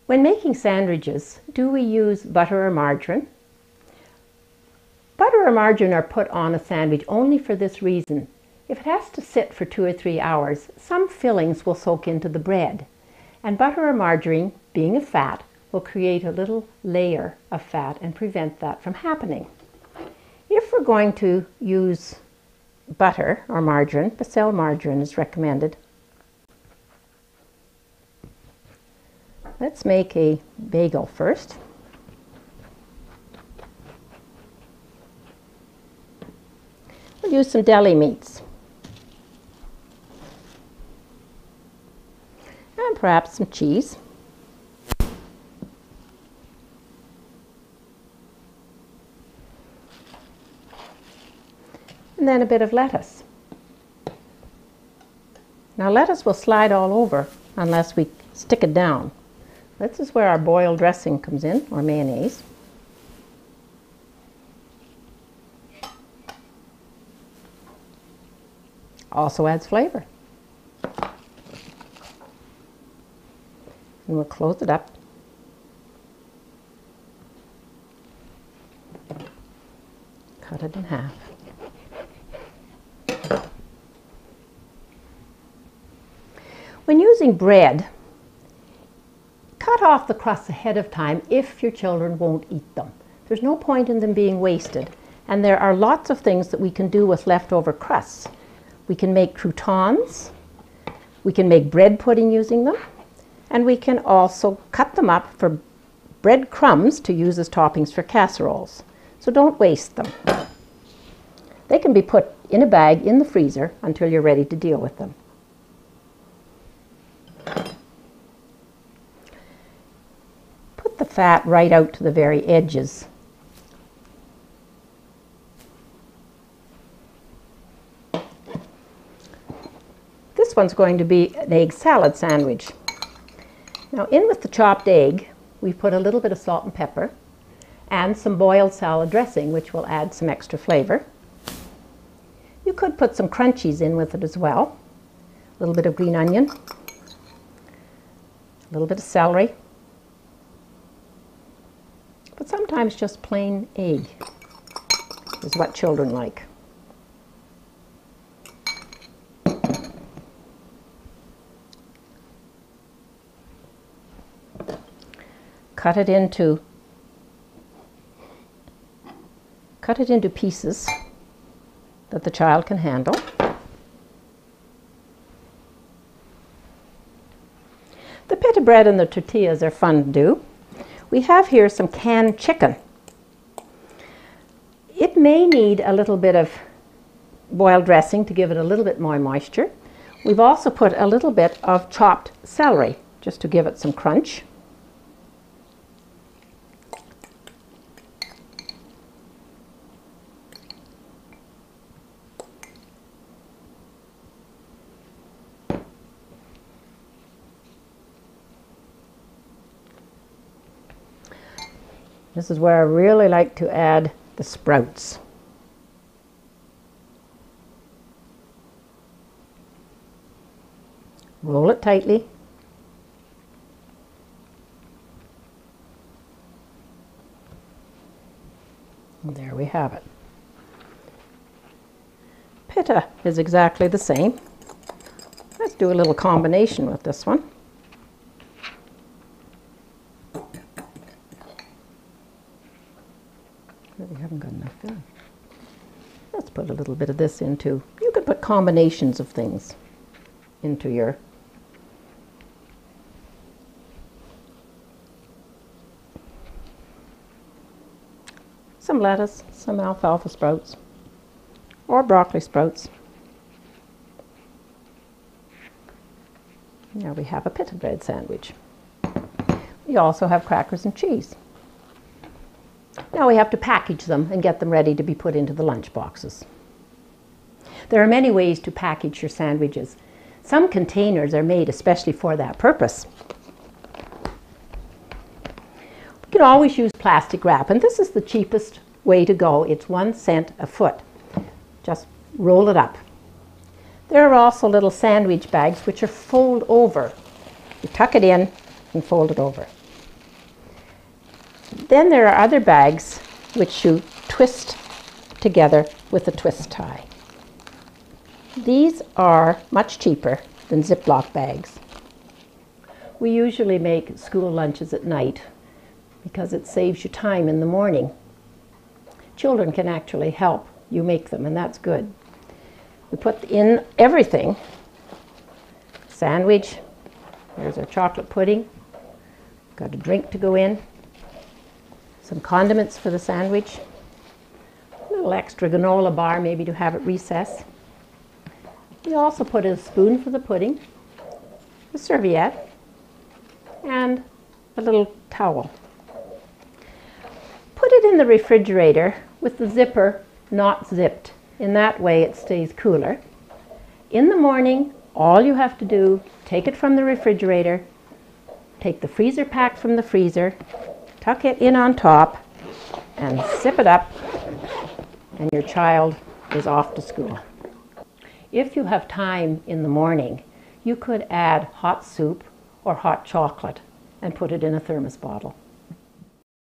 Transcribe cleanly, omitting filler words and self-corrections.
When making sandwiches, do we use butter or margarine? Butter or margarine are put on a sandwich only for this reason. If it has to sit for 2 or 3 hours, some fillings will soak into the bread. And butter or margarine, being a fat, will create a little layer of fat and prevent that from happening. If we're going to use butter or margarine, Becel margarine is recommended. Let's make a bagel first. We'll use some deli meats. And perhaps some cheese. And then a bit of lettuce. Now lettuce will slide all over unless we stick it down. This is where our boiled dressing comes in, or mayonnaise. Also adds flavor. And we'll close it up. Cut it in half. When using bread, cut off the crusts ahead of time if your children won't eat them. There's no point in them being wasted, and there are lots of things that we can do with leftover crusts. We can make croutons, we can make bread pudding using them, and we can also cut them up for bread crumbs to use as toppings for casseroles. So don't waste them. They can be put in a bag in the freezer until you're ready to deal with them. Put the fat right out to the very edges. This one's going to be an egg salad sandwich. Now in with the chopped egg, we put a little bit of salt and pepper and some boiled salad dressing, which will add some extra flavor. You could put some crunchies in with it as well. A little bit of green onion, a little bit of celery, but sometimes just plain egg is what children like. Cut it into pieces that the child can handle. The pita bread and the tortillas are fun to do. We have here some canned chicken. It may need a little bit of boiled dressing to give it a little bit more moisture. We've also put a little bit of chopped celery just to give it some crunch. This is where I really like to add the sprouts. Roll it tightly. And there we have it. Pita is exactly the same. Let's do a little combination with this one. We haven't got enough there. Let's put a little bit of this into, you could put combinations of things into your some lettuce, some alfalfa sprouts, or broccoli sprouts. Now we have a pita bread sandwich. We also have crackers and cheese. Now we have to package them and get them ready to be put into the lunch boxes. There are many ways to package your sandwiches. Some containers are made especially for that purpose. We can always use plastic wrap, and this is the cheapest way to go. It's 1 cent a foot. Just roll it up. There are also little sandwich bags which are fold over. You tuck it in and fold it over. Then there are other bags which you twist together with a twist tie. These are much cheaper than Ziploc bags. We usually make school lunches at night because it saves you time in the morning. Children can actually help you make them, and that's good. We put in everything. Sandwich, there's our chocolate pudding, got a drink to go in, some condiments for the sandwich, a little extra granola bar maybe to have at recess. We also put a spoon for the pudding, a serviette, and a little towel. Put it in the refrigerator with the zipper not zipped. In that way it stays cooler. In the morning, all you have to do, take it from the refrigerator, take the freezer pack from the freezer, tuck it in on top, and zip it up, and your child is off to school. If you have time in the morning, you could add hot soup or hot chocolate and put it in a thermos bottle.